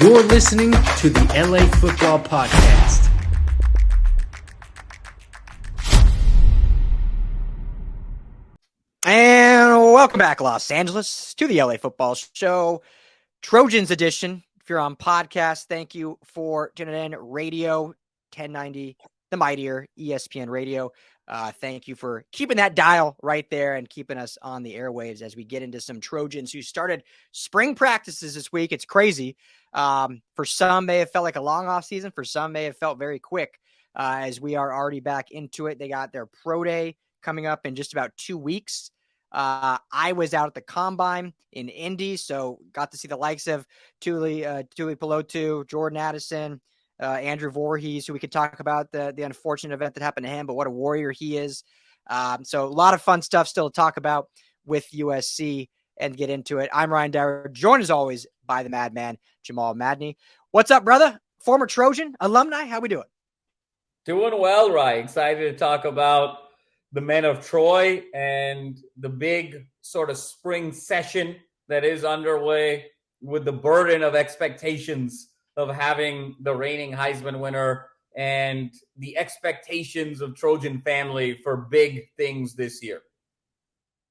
You're listening to the LA Football Podcast. And welcome back, Los Angeles, to the LA Football Show, Trojans edition. If you're on podcast, thank you for tuning in. Radio 1090, the mightier ESPN Radio. Thank you for keeping that dial right there and keeping us on the airwaves as we get into some Trojans who started spring practices this week. It's crazy. For some, may have felt like a long off season. For some, may have felt very quick as we are already back into it. They got their pro day coming up in just about 2 weeks. I was out at the Combine in Indy, so got to see the likes of Tuipulotu, Jordan Addison, Andrew Voorhees, who we could talk about the unfortunate event that happened to him, but what a warrior he is. So a lot of fun stuff still to talk about with USC and get into it. I'm Ryan Dowd, joined as always by the madman, Jamal Madney. What's up, brother? Former Trojan, alumni, how we doing? Doing well, Ryan. Excited to talk about the men of Troy and the big sort of spring session that is underway with the burden of expectations of having the reigning Heisman winner and the expectations of Trojan family for big things this year.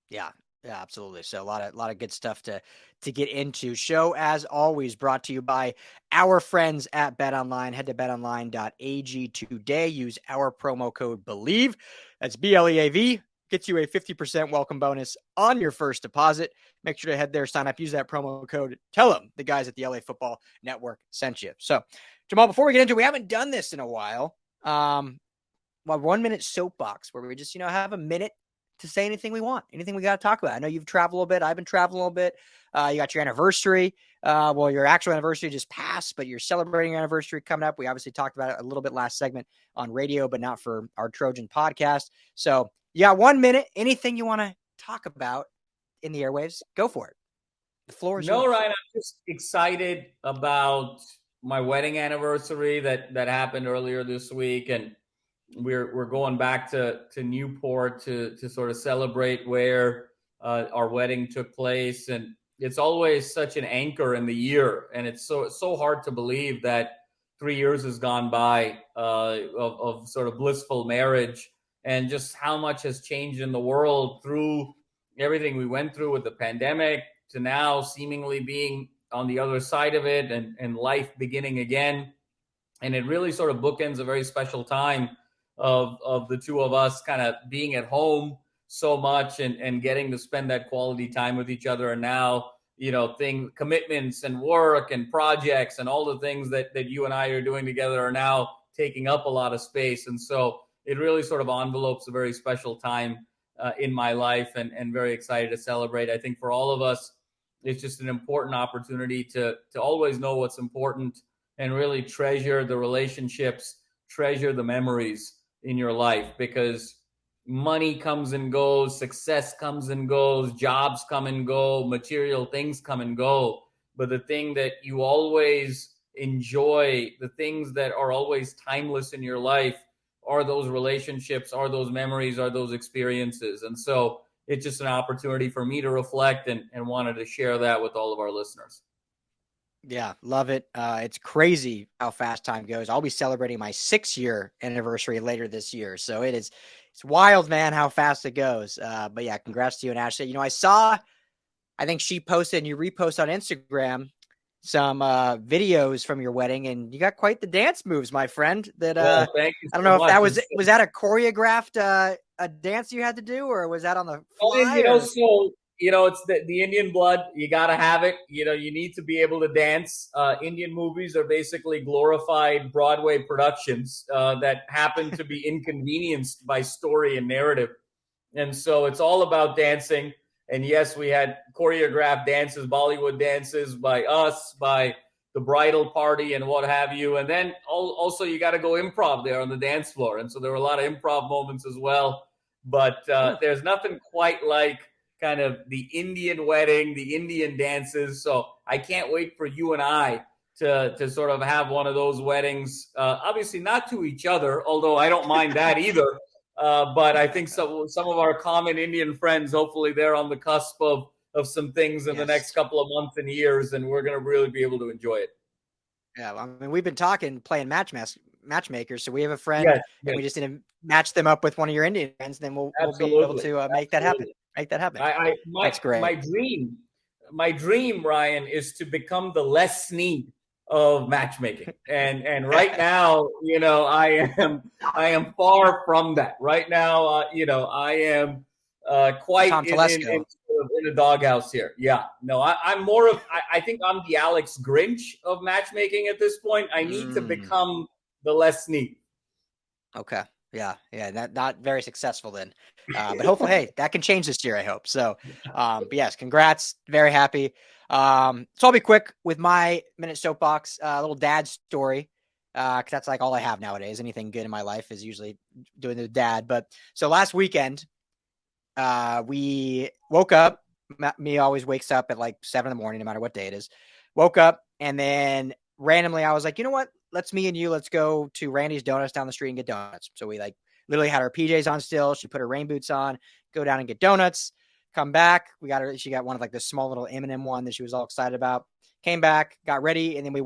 Yeah, absolutely. So a lot of good stuff to get into. Show, as always, brought to you by our friends at BetOnline. Head to betonline.ag today. Use our promo code BELIEVE. That's BLEAV. Gets you a 50% welcome bonus on your first deposit. Make sure to head there, sign up, use that promo code. Tell them the guys at the LA Football Network sent you. So, Jamal, before we get into it, we haven't done this in a while. 1 minute soapbox where we just, have a minute to say anything we want, anything we got to talk about. I know you've traveled a little bit. I've been traveling a little bit. You got your anniversary. Your actual anniversary just passed, but you're celebrating your anniversary coming up. We obviously talked about it a little bit last segment on radio, but not for our Trojan podcast. So you got 1 minute. Anything you want to talk about in the airwaves, go for it. The floor is yours. Ryan, I'm just excited about my wedding anniversary that happened earlier this week, and we're going back to Newport to sort of celebrate where our wedding took place. And it's always such an anchor in the year. And it's so hard to believe that 3 years has gone by of sort of blissful marriage, and just how much has changed in the world through everything we went through with the pandemic to now seemingly being on the other side of it and life beginning again. And it really sort of bookends a very special time of the two of us kind of being at home so much and getting to spend that quality time with each other. And now, commitments and work and projects and all the things that you and I are doing together are now taking up a lot of space. And so it really sort of envelopes a very special time in my life, and very excited to celebrate. I think for all of us, it's just an important opportunity to always know what's important and really treasure the relationships, treasure the memories in your life, because money comes and goes, success comes and goes, jobs come and go, material things come and go. But the thing that you always enjoy, the things that are always timeless in your life, are those relationships, are those memories, are those experiences. And so it's just an opportunity for me to reflect and wanted to share that with all of our listeners. Yeah, love it. It's crazy how fast time goes. I'll be celebrating my 6-year anniversary later this year. So it's wild, man, how fast it goes. But yeah, congrats to you and Ashley. I think she posted and you reposted on Instagram some videos from your wedding, and you got quite the dance moves, my friend. That thank you so I don't know much. if that was that a choreographed a dance you had to do, or was that on the fly? It's the Indian blood. You got to have it. You need to be able to dance. Indian movies are basically glorified Broadway productions that happen to be inconvenienced by story and narrative. And so it's all about dancing. And yes, we had choreographed dances, Bollywood dances by us, by the bridal party and what have you. And then also you got to go improv there on the dance floor. And so there were a lot of improv moments as well. But there's nothing quite like kind of the Indian wedding, the Indian dances. So I can't wait for you and I to sort of have one of those weddings. Obviously not to each other, although I don't mind that either. But I think some of our common Indian friends, hopefully they're on the cusp of some things in the next couple of months and years, and we're going to really be able to enjoy it. Yeah, well, I mean, we've been playing matchmakers. So we have a friend, Yes, and yes, we just need to match them up with one of your Indian friends, and then we'll be able absolutely, to make that happen. absolutely. Make that happen. I That's great. my dream, Ryan, is to become the Les Snead of matchmaking. And right now, I am far from that. Right now, I am quite Tom Telesco. in a doghouse here. Yeah, no, I'm more of I think I'm the Alex Grinch of matchmaking at this point. I need to become the Les Snead. Okay. Yeah. Not very successful then. But hopefully, hey, that can change this year, I hope. So, but yes, congrats. Very happy. So I'll be quick with my minute soapbox, little dad story. Cause that's like all I have nowadays. Anything good in my life is usually doing the dad. But so last weekend, we woke up. Me always wakes up at like 7 a.m, no matter what day it is. Woke up, and then randomly I was like, you know what? Let's go to Randy's Donuts down the street and get donuts. So we like literally had our PJs on still. She put her rain boots on, go down and get donuts, come back. She got one of like the small little M&M one that she was all excited about. Came back, got ready, and then we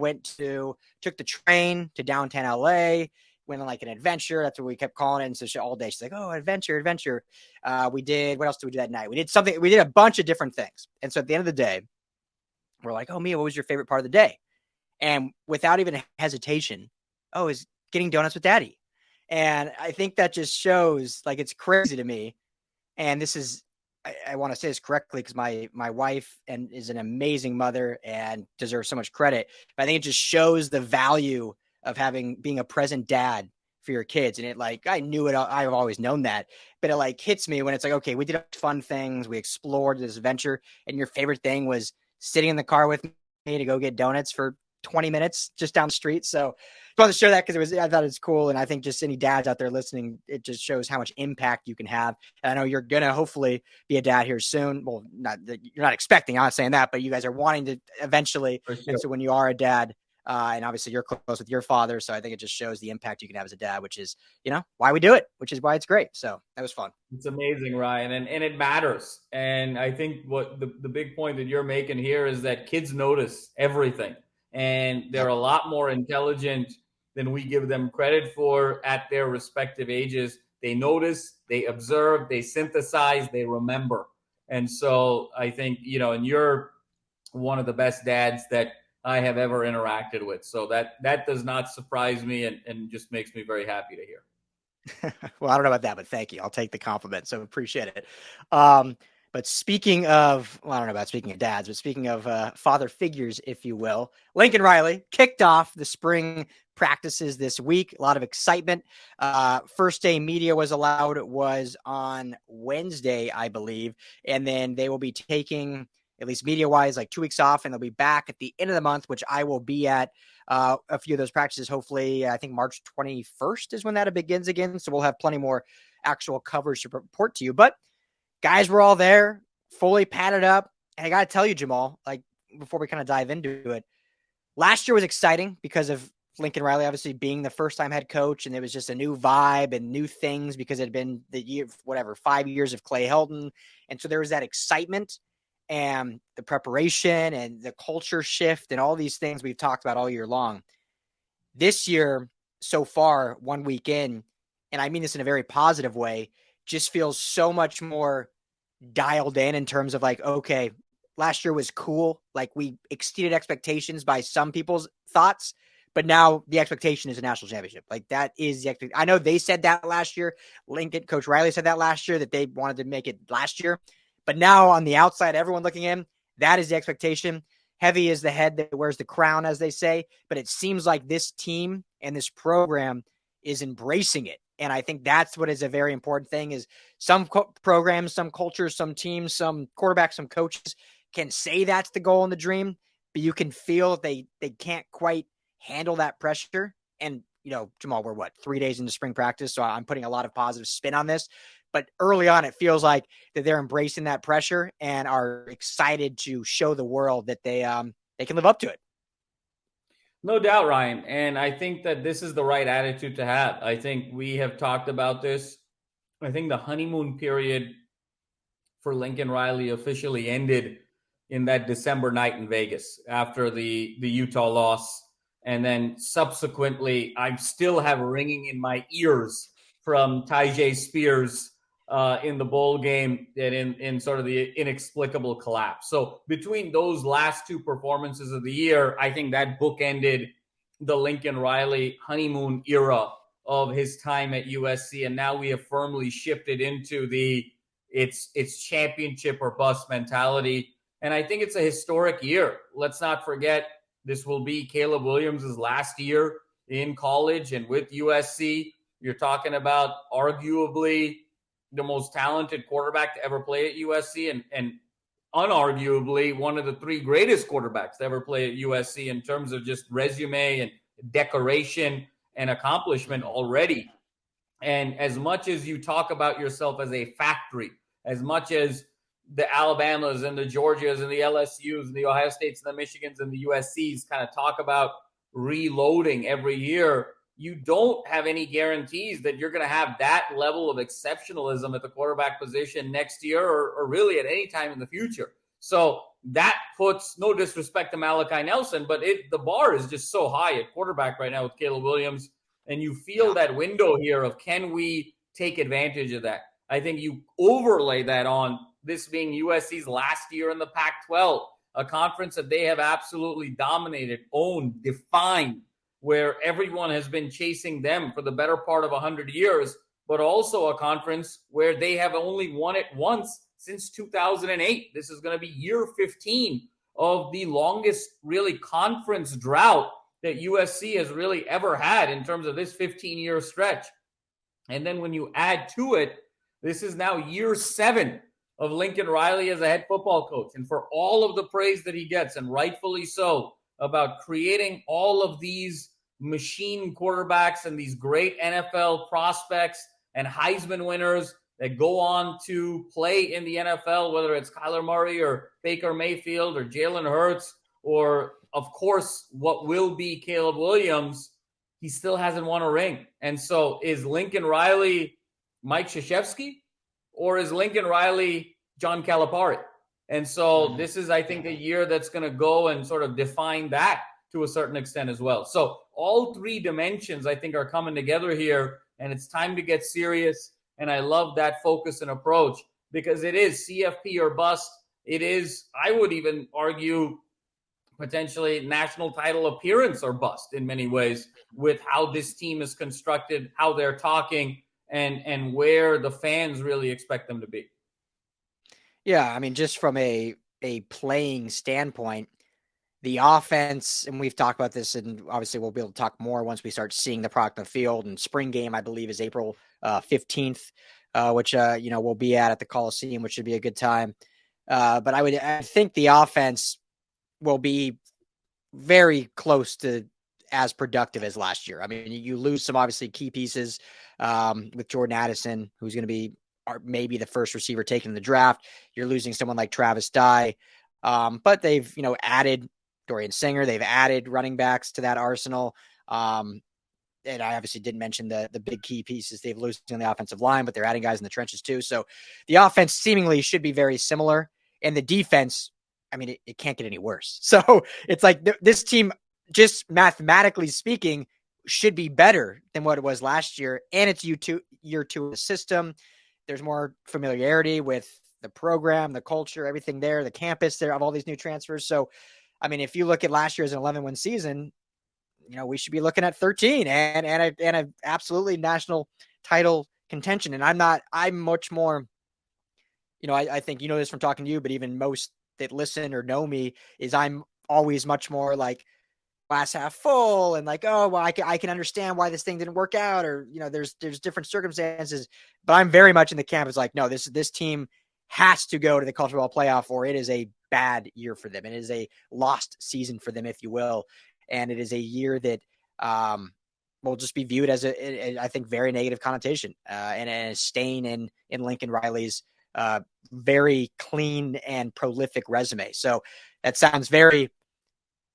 took the train to downtown LA, went on like an adventure. That's what we kept calling it. And so all day she's like, oh, adventure. What else did we do that night? We did a bunch of different things. And so at the end of the day, we're like, oh, Mia, what was your favorite part of the day? And without even hesitation, is getting donuts with daddy. And I think that just shows, like, it's crazy to me. And this is, I want to say this correctly because my wife is an amazing mother and deserves so much credit. But I think it just shows the value of being a present dad for your kids. And I knew it, I've always known that, but it like hits me when it's like, okay, we did fun things. We explored this adventure, and your favorite thing was sitting in the car with me to go get donuts for 20 minutes just down the street. So I wanted to share that because I thought it's cool. And I think just any dads out there listening, it just shows how much impact you can have. And I know you're going to hopefully be a dad here soon. Well, you're not expecting, I'm not saying that, but you guys are wanting to eventually. For sure. And so when you are a dad, and obviously you're close with your father. So I think it just shows the impact you can have as a dad, which is, why we do it, which is why it's great. So that was fun. It's amazing, Ryan. And it matters. And I think what the big point that you're making here is that kids notice everything. And they're a lot more intelligent than we give them credit for at their respective ages. They notice, they observe, they synthesize, they remember. And so I think, and you're one of the best dads that I have ever interacted with. So that does not surprise me and just makes me very happy to hear. Well, I don't know about that, but thank you. I'll take the compliment. So appreciate it. But speaking of dads, but speaking of father figures, if you will, Lincoln Riley kicked off the spring practices this week. A lot of excitement. First day media was on Wednesday, I believe. And then they will be taking, at least media-wise, like 2 weeks off, and they'll be back at the end of the month, which I will be at a few of those practices. Hopefully, I think March 21st is when that begins again. So we'll have plenty more actual coverage to report to you. But guys were all there, fully padded up. And I got to tell you, Jamal, like before we kind of dive into it, last year was exciting because of Lincoln Riley obviously being the first-time head coach, and it was just a new vibe and new things because it had been 5 years of Clay Helton. And so there was that excitement and the preparation and the culture shift and all these things we've talked about all year long. This year, so far, 1 week in, and I mean this in a very positive way, just feels so much more dialed in terms of like, okay, last year was cool. Like we exceeded expectations by some people's thoughts, but now the expectation is a national championship. Like that is the expectation. I know they said that last year. Coach Riley said that last year, that they wanted to make it last year. But now on the outside, everyone looking in, that is the expectation. Heavy is the head that wears the crown, as they say. But it seems like this team and this program is embracing it. And I think that's what is a very important thing is some programs, some cultures, some teams, some quarterbacks, some coaches can say that's the goal and the dream, but you can feel they can't quite handle that pressure. And, Jamal, we're 3 days into spring practice, so I'm putting a lot of positive spin on this. But early on, it feels like that they're embracing that pressure and are excited to show the world that they can live up to it. No doubt, Ryan. And I think that this is the right attitude to have. I think we have talked about this. I think the honeymoon period for Lincoln Riley officially ended in that December night in Vegas after the Utah loss. And then subsequently, I still have ringing in my ears from Tyjae Spears in the bowl game and in sort of the inexplicable collapse. So between those last two performances of the year, I think that bookended the Lincoln Riley honeymoon era of his time at USC. And now we have firmly shifted into it's championship or bust mentality. And I think it's a historic year. Let's not forget, this will be Caleb Williams' last year in college and with USC. You're talking about arguably the most talented quarterback to ever play at USC and unarguably one of the three greatest quarterbacks to ever play at USC in terms of just resume and decoration and accomplishment already. And as much as you talk about yourself as a factory, as much as the Alabamas and the Georgias and the LSUs and the Ohio States and the Michigans and the USCs kind of talk about reloading every year, you don't have any guarantees that you're going to have that level of exceptionalism at the quarterback position next year or really at any time in the future. So that puts, no disrespect to Malachi Nelson, but the bar is just so high at quarterback right now with Caleb Williams. And you feel that window here of, can we take advantage of that? I think you overlay that on this being USC's last year in the Pac-12, a conference that they have absolutely dominated, owned, defined, where everyone has been chasing them for the better part of 100 years, but also a conference where they have only won it once since 2008. This is going to be year 15 of the longest really conference drought that USC has really ever had in terms of this 15-year stretch. And then when you add to it, this is now year 7 of Lincoln Riley as a head football coach. And for all of the praise that he gets, and rightfully so, about creating all of these machine quarterbacks and these great NFL prospects and Heisman winners that go on to play in the NFL, whether it's Kyler Murray or Baker Mayfield or Jalen Hurts or, of course, what will be Caleb Williams, he still hasn't won a ring. And so is Lincoln Riley Mike Krzyzewski, or is Lincoln Riley John Calipari? And so this is, I think, a year that's going to go and sort of define that to a certain extent as well. So all three dimensions, I think, are coming together here, and it's time to get serious. And I love that focus and approach, because it is CFP or bust. It is, I would even argue, potentially national title appearance or bust in many ways with how this team is constructed, how they're talking, and where the fans really expect them to be. Yeah, I mean, just from a playing standpoint, the offense, and we've talked about this, and obviously we'll be able to talk more once we start seeing the product on the field. And spring game, I believe, is April 15th, which we'll be at the Coliseum, which should be a good time. But I think the offense will be very close to as productive as last year. I mean, you lose some obviously key pieces with Jordan Addison, who's going to be maybe the first receiver taken in the draft. You're losing someone like Travis Dye, but they've added Dorian Singer. They've added running backs to that arsenal. And I obviously didn't mention the big key pieces they've lost on the offensive line, but they're adding guys in the trenches too. So the offense seemingly should be very similar, and the defense, I mean, it can't get any worse. So it's like this team, just mathematically speaking, should be better than what it was last year. And it's year two of the system. There's more familiarity with the program, the culture, everything there, the campus there of all these new transfers. So, I mean, if you look at last year as an 11-win season, we should be looking at 13 and a absolutely national title contention. And I'm much more, I think this from talking to you, but even most that listen or know me is I'm always much more like glass half full and like, oh, well, I can understand why this thing didn't work out, or, there's different circumstances, but I'm very much in the camp is like, no, this team has to go to the college football playoff, or it is a bad year for them. It is a lost season for them, if you will. And it is a year that will just be viewed as I think, very negative connotation and a stain in Lincoln Riley's very clean and prolific resume. So that sounds very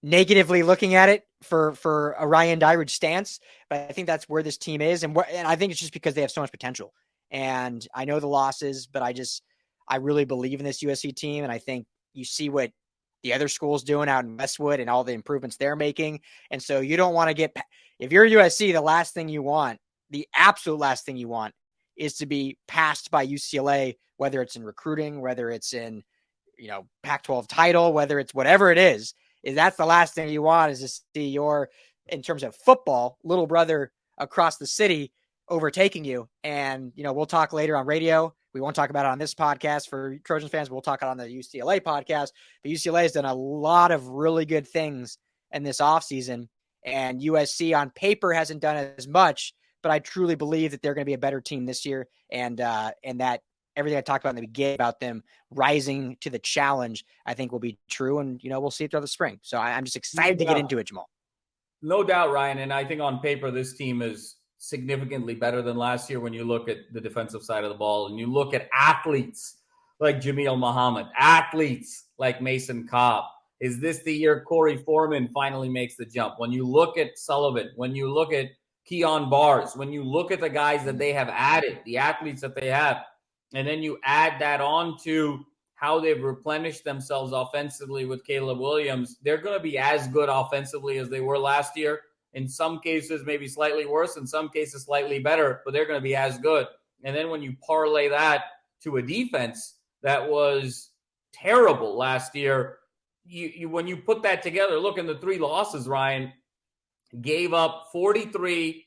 negatively looking at it for a Ryan Dyridge stance, but I think that's where this team is. And I think it's just because they have so much potential. And I know the losses, but I really believe in this USC team. And I think you see what the other school's doing out in Westwood and all the improvements they're making. And so you don't want to get, if you're USC, the last thing you want, the absolute last thing you want is to be passed by UCLA, whether it's in recruiting, whether it's in, Pac-12 title, whether it's whatever it is that's the last thing you want, is to see your, in terms of football, little brother across the city overtaking you. And, we'll talk later on radio. We won't talk about it on this podcast for Trojan fans. We'll talk on the UCLA podcast. But UCLA has done a lot of really good things in this offseason. And USC on paper hasn't done as much, but I truly believe that they're going to be a better team this year. And that everything I talked about in the beginning about them rising to the challenge, I think will be true. And, we'll see it throughout the spring. So I'm just excited to get into it, Jamal. No doubt, Ryan. And I think on paper, this team is significantly better than last year when you look at the defensive side of the ball and you look at athletes like Jamil Muhammad, athletes like Mason Cobb. Is this the year Corey Foreman finally makes the jump? When you look at Sullivan, when you look at Keon Bars, when you look at the guys that they have added, the athletes that they have, and then you add that on to how they've replenished themselves offensively with Caleb Williams, they're going to be as good offensively as they were last year. In some cases, maybe slightly worse. In some cases, slightly better, but they're going to be as good. And then when you parlay that to a defense that was terrible last year, you when you put that together, look, in the 3 losses, Ryan gave up 43,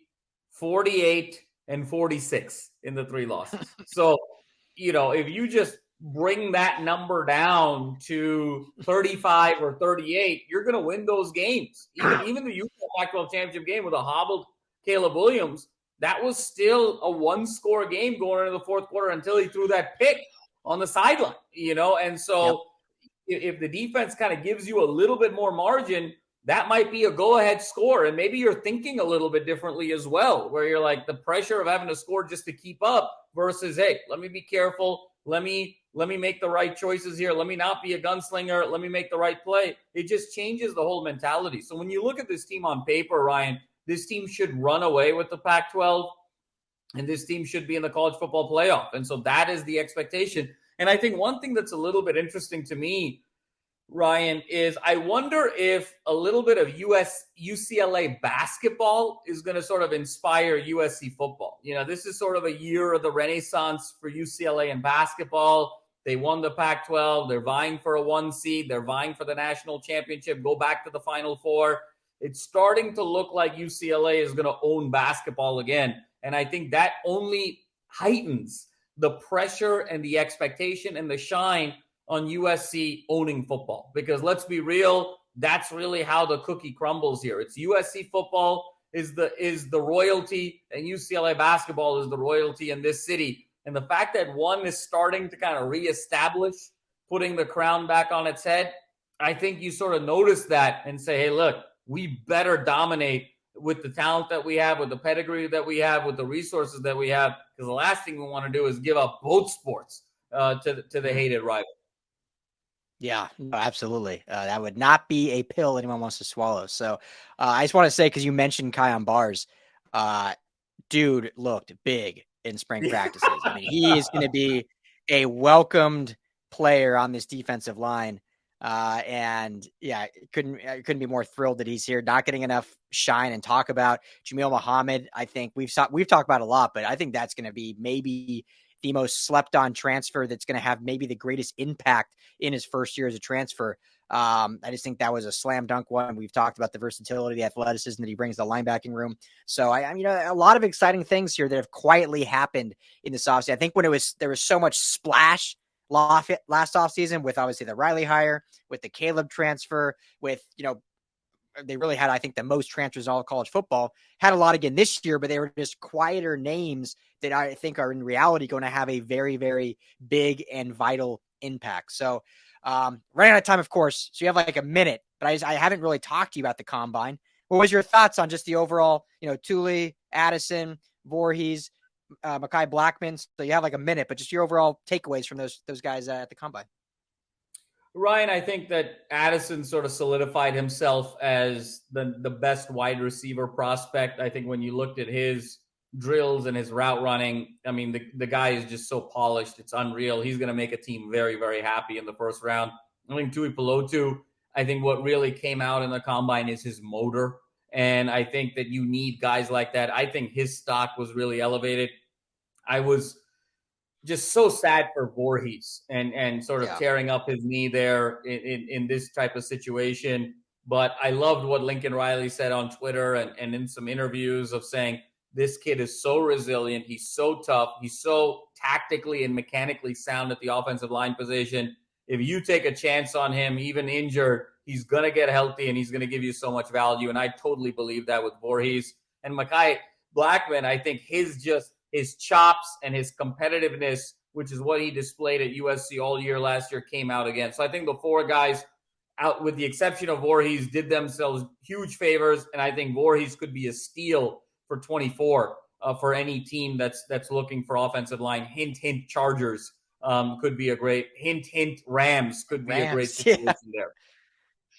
48, and 46 in the 3 losses. So, if you just bring that number down to 35 or 38, you're going to win those games. Even the Utah Pac-12 championship game with a hobbled Caleb Williams, that was still a 1-score game going into the fourth quarter until he threw that pick on the sideline, And so if the defense kind of gives you a little bit more margin, that might be a go-ahead score. And maybe you're thinking a little bit differently as well, where you're like the pressure of having to score just to keep up versus, hey, let me be careful. Let me make the right choices here. Let me not be a gunslinger. Let me make the right play. It just changes the whole mentality. So when you look at this team on paper, Ryan, this team should run away with the Pac-12, and this team should be in the college football playoff. And so that is the expectation. And I think one thing that's a little bit interesting to me, Ryan, is I wonder if a little bit of UCLA basketball is going to sort of inspire USC football. This is sort of a year of the renaissance for UCLA in basketball. They won the Pac-12. They're vying for a 1 seed. They're vying for the national championship, go back to the Final Four. It's starting to look like UCLA is going to own basketball again. And I think that only heightens the pressure and the expectation and the shine on USC owning football, because let's be real, that's really how the cookie crumbles here. It's USC football is the royalty, and UCLA basketball is the royalty in this city. And the fact that one is starting to kind of reestablish, putting the crown back on its head, I think you sort of notice that and say, hey, look, we better dominate with the talent that we have, with the pedigree that we have, with the resources that we have, because the last thing we want to do is give up both sports to the hated rival. Yeah, no, absolutely. That would not be a pill anyone wants to swallow. So I just want to say, because you mentioned Kyron Bars, dude looked big in spring practices. I mean, he is going to be a welcomed player on this defensive line. And yeah, couldn't be more thrilled that he's here, not getting enough shine and talk about. Jamil Muhammad, I think we've talked about a lot, but I think that's going to be maybe the most slept on transfer that's going to have maybe the greatest impact in his first year as a transfer. I just think that was a slam dunk one. We've talked about the versatility, the athleticism that he brings to the linebacking room. So I mean, a lot of exciting things here that have quietly happened in this offseason. I think when there was so much splash last offseason with obviously the Riley hire, with the Caleb transfer, with, they really had, I think, the most transfers in all of college football. Had a lot again this year, but they were just quieter names that I think are in reality going to have a very, very big and vital impact. So running out of time, of course. So you have like a minute, but I haven't really talked to you about the combine. What was your thoughts on just the overall, Tuli, Addison, Voorhees, Makai, Blackmon? So you have like a minute, but just your overall takeaways from those guys at the combine. Ryan, I think that Addison sort of solidified himself as the best wide receiver prospect. I think when you looked at his drills and his route running, I mean, the guy is just so polished. It's unreal. He's going to make a team very, very happy in the first round. I think Tuipulotu, I think what really came out in the combine is his motor. And I think that you need guys like that. I think his stock was really elevated. I was just so sad for Voorhees and sort of tearing up his knee there in this type of situation. But I loved what Lincoln Riley said on Twitter and in some interviews of saying, this kid is so resilient. He's so tough. He's so tactically and mechanically sound at the offensive line position. If you take a chance on him, even injured, he's going to get healthy and he's going to give you so much value. And I totally believe that with Voorhees. And Makai Blackmon, I think his chops and his competitiveness, which is what he displayed at USC all year last year, came out again. So I think the four guys, out with the exception of Voorhees, did themselves huge favors. And I think Voorhees could be a steal for 24 for any team that's looking for offensive line. Hint, hint, Chargers could be a great hint, Rams could be a great situation there.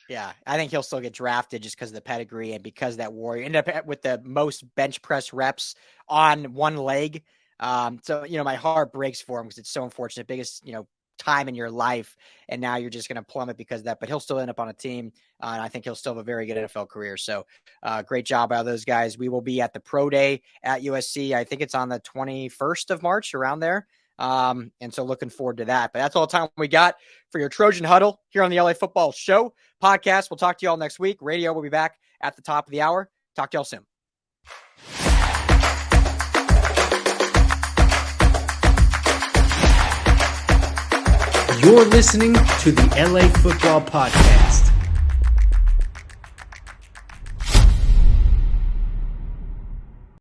Yeah, I think he'll still get drafted just because of the pedigree and because that Warrior ended up with the most bench press reps on one leg. So, my heart breaks for him because it's so unfortunate. Biggest, time in your life. And now you're just going to plummet because of that. But he'll still end up on a team. And I think he'll still have a very good NFL career. So great job by those guys. We will be at the Pro Day at USC. I think it's on the 21st of March, around there. And so looking forward to that. But that's all the time we got for your Trojan Huddle here on the LA Football Show podcast. We'll talk to you all next week. Radio will be back at the top of the hour. Talk to y'all soon. You're listening to the LA Football Podcast.